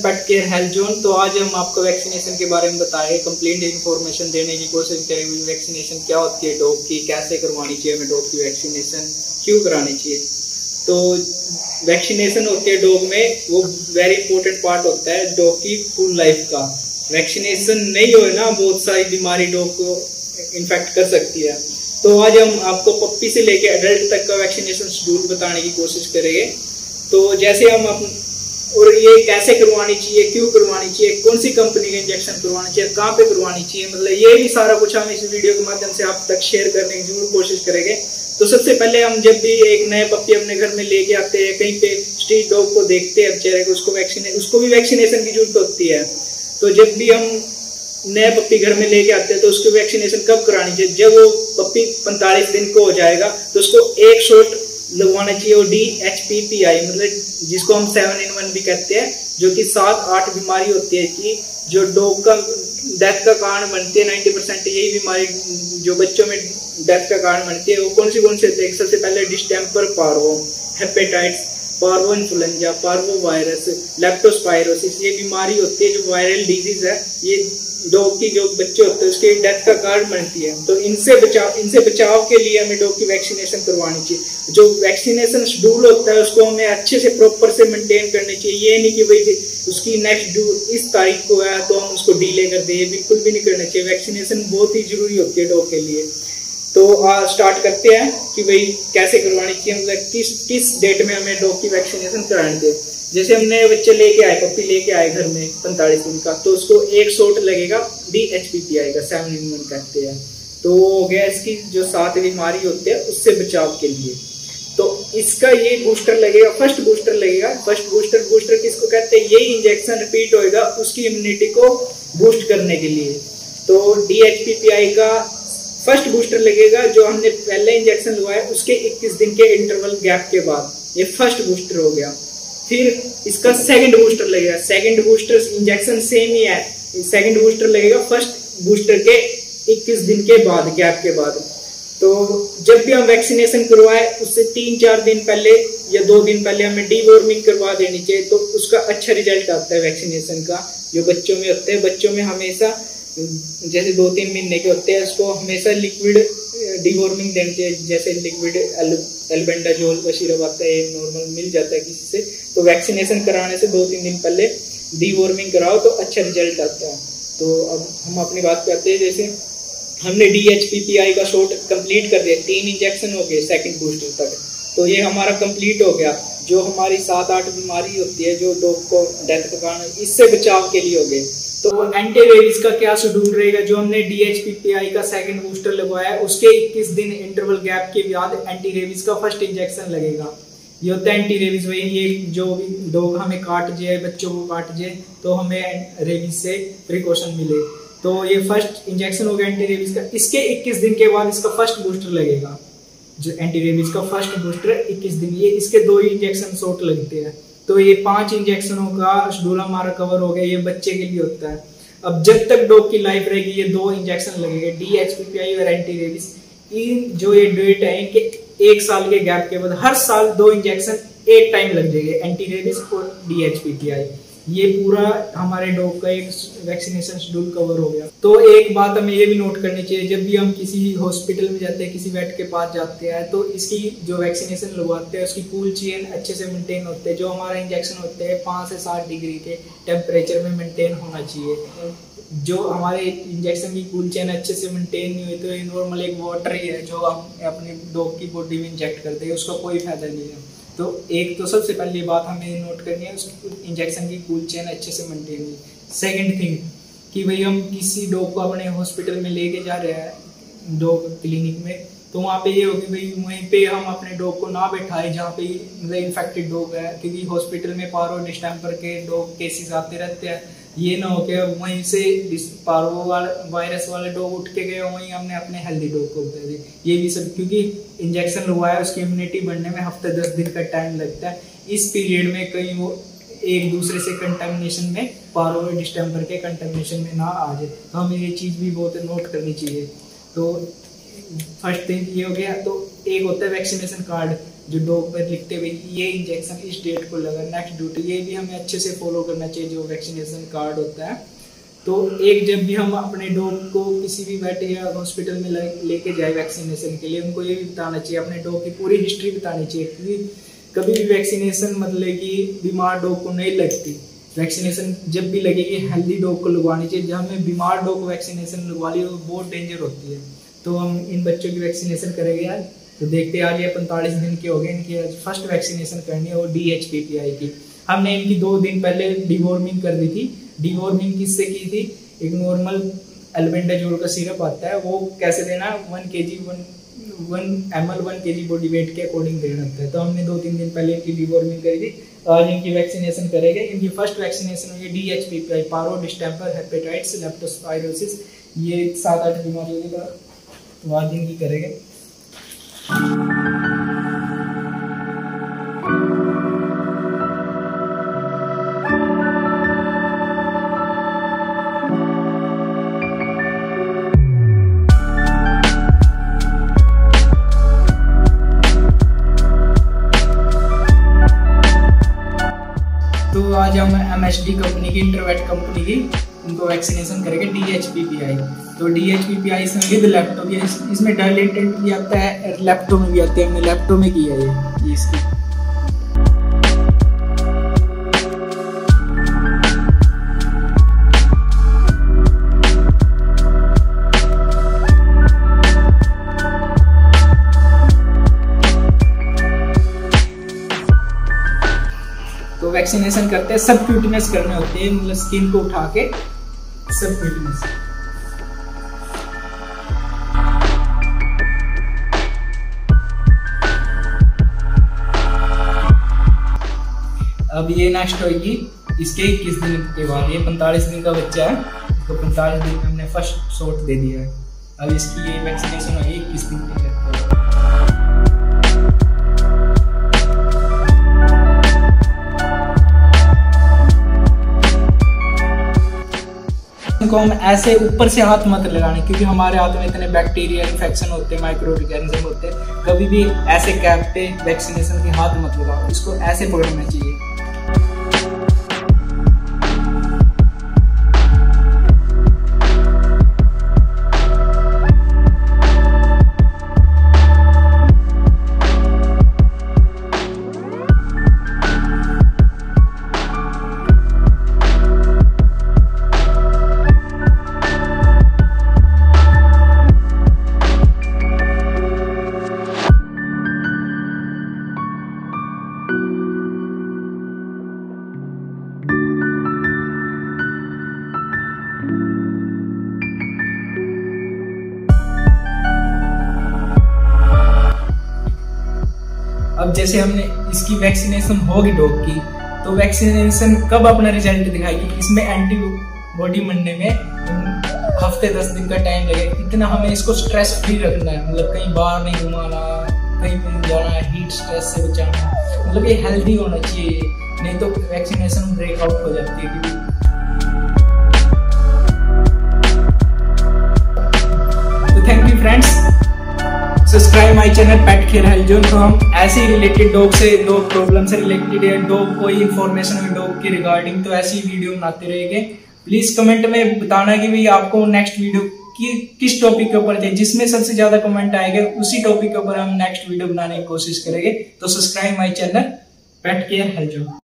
Pet care health zone. तो आज हम आपको वैक्सीनेशन के बारे में बताएंगे, कंप्लीट इन्फॉर्मेशन देने की कोशिश करेंगे। वैक्सीनेशन क्या होती है डॉग की, कैसे करवानी चाहिए हमें डॉग की वैक्सीनेशन, क्यों करानी चाहिए। तो वैक्सीनेशन होती है डॉग में, वो वेरी इंपॉर्टेंट पार्ट होता है डॉग की फुल लाइफ का। वैक्सीनेशन नहीं हो ना, बहुत सारी बीमारी डॉग को इन्फेक्ट कर सकती है। तो आज हम आपको पप्पी से लेके एडल्ट तक का वैक्सीनेशन शेड्यूल बताने की कोशिश करेंगे। तो जैसे हम और ये कैसे करवानी चाहिए, क्यों करवानी चाहिए, कौन सी कंपनी का इंजेक्शन करवानी चाहिए, कहाँ पे करवानी चाहिए, मतलब ये भी सारा कुछ हम इस वीडियो के माध्यम से आप तक शेयर करने की जरूर कोशिश करेंगे। तो सबसे पहले हम जब भी एक नए पप्पी अपने घर में लेके आते हैं, कहीं पे स्ट्रीट डॉग को देखते हैं बेचारे को, उसको भी वैक्सीनेशन की जरूरत होती है। तो जब भी हम नया पप्पी घर में लेके आते हैं तो उसकी वैक्सीनेशन कब करानी चाहिए, जब वो पप्पी 45 दिन को हो जाएगा तो उसको एक शॉट लगवाना चाहिए। वो DHPPI मतलब जिसको हम 7-in-1 भी कहते हैं, जो कि 7-8 बीमारी होती है कि जो डॉग का डेथ का कारण बनती है। 90% यही बीमारी जो बच्चों में डेथ का कारण बनती है। वो कौन सी होती है, सबसे पहले distemper, parvo, hepatitis, parvo influenza, parvo virus, leptospirosis, ये बीमारी होती है जो वायरल डिजीज है। ये डॉग की जो बच्चे होते हैं उसके डेथ का कारण बनती है। तो इनसे बचाव के लिए हमें डॉग की वैक्सीनेशन करवानी चाहिए। जो वैक्सीनेशन शेड्यूल होता है उसको हमें अच्छे से प्रॉपर से मेंटेन करनी चाहिए। ये नहीं कि भाई उसकी नेक्स्ट ड्यू इस तारीख को है तो हम उसको डिले कर दें, बिल्कुल भी नहीं करना चाहिए। वैक्सीनेशन बहुत ही जरूरी होती है डॉग के लिए। तो स्टार्ट करते हैं कि भाई कैसे करवानी चाहिए, मतलब किस डेट में हमें डॉग की वैक्सीनेशन करानी चाहिए। जैसे हम नए बच्चे लेके आए, पप्पी लेके आए घर में 45 दिन का, तो उसको एक शॉट लगेगा DHPPI का, 7-in-1 कहते हैं। तो हो गया इसकी जो 7 बीमारी होती है उससे बचाव के लिए। तो इसका ये बूस्टर लगेगा, फर्स्ट बूस्टर लगेगा। फर्स्ट बूस्टर किसको कहते हैं, यही इंजेक्शन रिपीट होएगा उसकी इम्यूनिटी को बूस्ट करने के लिए। तो DHPPI का फर्स्ट बूस्टर लगेगा, जो हमने पहले इंजेक्शन लगवाया उसके 21 दिन के इंटरवल गैप के बाद, ये फर्स्ट बूस्टर हो गया। फिर इसका सेकंड बूस्टर लगेगा। सेकंड बूस्टर इंजेक्शन सेम ही है, सेकंड बूस्टर लगेगा फर्स्ट बूस्टर के 21 दिन के बाद, गैप के बाद। तो जब भी हम वैक्सीनेशन करवाए उससे 3-4 दिन पहले या 2 दिन पहले हमें डीवॉर्मिंग करवा देनी चाहिए। तो उसका अच्छा रिजल्ट आता है वैक्सीनेशन का। जो बच्चों में होते हैं, बच्चों में हमेशा जैसे 2-3 महीने के होते हैं, उसको हमेशा लिक्विड डीवॉर्मिंग देनी चाहिए। जैसे लिक्विड एल्बेंडाजोल का सिरप आता है, नॉर्मल मिल जाता है किसी से। तो वैक्सीनेशन कराने से 2-3 दिन पहले डीवॉर्मिंग कराओ तो अच्छा रिजल्ट आता है। तो अब हम अपनी बात पे आते हैं। जैसे हमने DHPPI का शॉट कंप्लीट कर दिया, 3 इंजेक्शन हो गए सेकंड बूस्टर तक, तो ये हमारा कंप्लीट हो गया। जो हमारी 7-8 बीमारी होती है जो डॉग को डेथ का कारण, इससे बचाव के लिए हो गए। तो एंटी रेबीज का क्या शेड्यूल रहेगा, जो हमने DHPPI का सेकंड बूस्टर लगवाया है उसके 21 दिन इंटरवल गैप के बाद एंटी रेबीज का फर्स्ट इंजेक्शन लगेगा। ये होता है एंटी रेबीज, वही ये जो भी डॉग हमें काट जाए, बच्चों को काट जाए तो हमें रेबीज से प्रिकॉशन मिले। तो ये फर्स्ट इंजेक्शन हो गया एंटी रेबीज का। इसके 21 दिन के बाद इसका फर्स्ट बूस्टर लगेगा, जो एंटी रेबीज का फर्स्ट बूस्टर 21 दिन, ये इसके 2 ही इंजेक्शन शॉट लगते हैं। तो ये 5 इंजेक्शनों का शेड्यूल हमारा कवर हो गया। ये बच्चे के लिए होता है। अब जब तक डॉग की लाइफ रहेगी ये 2 इंजेक्शन लगेंगे, DHPPI और एंटी रेबीज। इन जो ये डेट है कि 1 साल के गैप के बाद हर साल 2 इंजेक्शन एक टाइम लग जाएंगे, एंटी रेबीज और DHPPI। ये पूरा हमारे डॉग का एक वैक्सीनेशन शेड्यूल कवर हो गया। तो एक बात हमें ये भी नोट करनी चाहिए, जब भी हम किसी हॉस्पिटल में जाते हैं, किसी वेट के पास जाते हैं, तो इसकी जो वैक्सीनेशन लगवाते हैं उसकी कूल चेन अच्छे से मेंटेन होते हैं। जो हमारा इंजेक्शन होते हैं 5 से 7 डिग्री के टेम्परेचर में मेंटेन होना चाहिए। जो हमारे इंजेक्शन की कूल चेन अच्छे से मेंटेन नहीं हुई तो ये नॉर्मल एक वाटर ही है जो हम अपने डॉग की बॉडी में इंजेक्ट करते हैं, उसका कोई फायदा नहीं है। तो एक तो सबसे पहली बात हमें नोट करनी है, उसकी इंजेक्शन की कूल चेन अच्छे से मेंटेन हुई। सेकंड थिंग कि भाई हम किसी डॉग को अपने हॉस्पिटल में लेके जा रहे हैं, डॉग क्लिनिक में, तो वहाँ पे ये हो कि भाई वहीं पे हम अपने डॉग को ना बैठाए जहाँ पे मतलब इन्फेक्टेड डॉग है, क्योंकि हॉस्पिटल में पारो डिस्टेम्पर के डॉग केसेस आते रहते हैं। ये ना हो कि वहीं से पारो वायरस वाले डॉग उठ के गए, वहीं हमने अपने हेल्दी डॉग को दे दी। ये भी सब क्योंकि इंजेक्शन लगवाया, उसकी इम्यूनिटी बढ़ने में हफ्ते 10 दिन का टाइम लगता है। इस पीरियड में कहीं वो एक दूसरे से कंटामिनेशन में, पारो डिस्टेम्पर के कंटामिनेशन में ना आ जाए। तो हमें ये चीज़ भी बहुत नोट करनी चाहिए। तो फर्स्ट थिंग ये हो गया। तो एक होता है वैक्सीनेशन कार्ड, जो डॉग पर लिखते हुए ये इंजेक्शन इस डेट को लगा, नेक्स्ट ड्यूटी, ये भी हमें अच्छे से फॉलो करना चाहिए जो वैक्सीनेशन कार्ड होता है। तो एक जब भी हम अपने डॉग को किसी भी वेट या हॉस्पिटल में लेके जाए वैक्सीनेशन के लिए, उनको ये भी बताना चाहिए, अपने डॉग की पूरी हिस्ट्री बतानी चाहिए, क्योंकि कभी भी वैक्सीनेशन मतलब कि बीमार डॉग को नहीं लगती। वैक्सीनेशन जब भी लगेगी हेल्दी डॉग को लगवानी चाहिए। जब हमें बीमार डॉग को वैक्सीनेशन लगवा ली वो बहुत डेंजर होती है। तो हम इन बच्चों की वैक्सीनेशन करेंगे आज। तो देखते हैं, आज ये 45 दिन के हो गए, इनकी फर्स्ट वैक्सीनेशन करनी है वो DHPPI की। हमने इनकी 2 दिन पहले डिवॉर्मिंग कर दी थी। डिवॉर्मिंग किससे की थी? एक नॉर्मल एल्बेंडाजोल का सिरप आता है, वो कैसे देना, 1 ml 1 kg बॉडी वेट के अकॉर्डिंग देना होता है। तो हमने 2-3 दिन पहले इनकी डिवॉर्मिंग करी थी। आज इनकी वैक्सीनेशन करेंगे। इनकी फर्स्ट वैक्सीनेशन हुई DHPPI, पारो, डिस्टेंपर, हेपेटाइटिस, लेप्टोस्पाइरोसिस, ये 7-8 बीमारियों की। तो आज इनकी करेंगे। तो आज हम MSD कंपनी की, इंटरवेट कंपनी की, उनको वैक्सीनेशन करेंगे DHPPI। तो DHPPI इसमें विद लैप्टो भी, इसमें डायलेटेंट भी आता है, लैप्टो में भी आते हैं। हमने लैप्टो में किया है ये इसकी। तो वैक्सीनेशन करते हैं, सब क्यूटिनेस करने होते हैं, मतलब स्किन को उठा के सब क्यूटिनेस। अब ये नेक्स्ट होगी इसके 21 दिन के बाद। ये 45 दिन का बच्चा है, तो 45 दिन में हमने फर्स्ट शॉट दे दिया है। अब इसकी ये वैक्सीनेशन होगी 21 दिन के। को हम ऐसे ऊपर से हाथ मत लगाने, क्योंकि हमारे हाथ में इतने बैक्टीरिया इन्फेक्शन होते हैं, माइक्रो ऑर्गेनिज्म होते हैं। कभी भी ऐसे कैप पे वैक्सीनेशन के हाथ मत लगाओ, इसको ऐसे पकड़ना चाहिए। अब जैसे हमने इसकी वैक्सीनेशन होगी डॉग की, तो वैक्सीनेशन कब अपना रिजल्ट दिखाएगी? इसमें एंटीबॉडी बनने में हफ्ते 10 दिन का टाइम लगेगा। इतना हमें इसको स्ट्रेस फ्री रखना है, मतलब कहीं बाहर नहीं घुमाना, कहीं पे नहीं जाना, हीट स्ट्रेस से बचाना, मतलब ये हेल्दी होना चाहिए, नहीं तो वैक्सीनेशन ब्रेकआउट हो जाती है। तो thank you friends, subscribe my channel pet care health zone. तो हम ऐसे ही रिलेटेड डॉग से, डॉग प्रॉब्लम से रिलेटेड या डॉग कोई इन्फॉर्मेशन है डॉग की रिगार्डिंग, तो ऐसी वीडियो बनाते रहेंगे। प्लीज कमेंट में बताना कि भाई आपको नेक्स्ट वीडियो किस टॉपिक के ऊपर चाहिए। जिसमें सबसे ज्यादा कमेंट आएंगे उसी टॉपिक के ऊपर हम नेक्स्ट वीडियो बनाने की कोशिश करेंगे। तो subscribe my channel pet care health zone.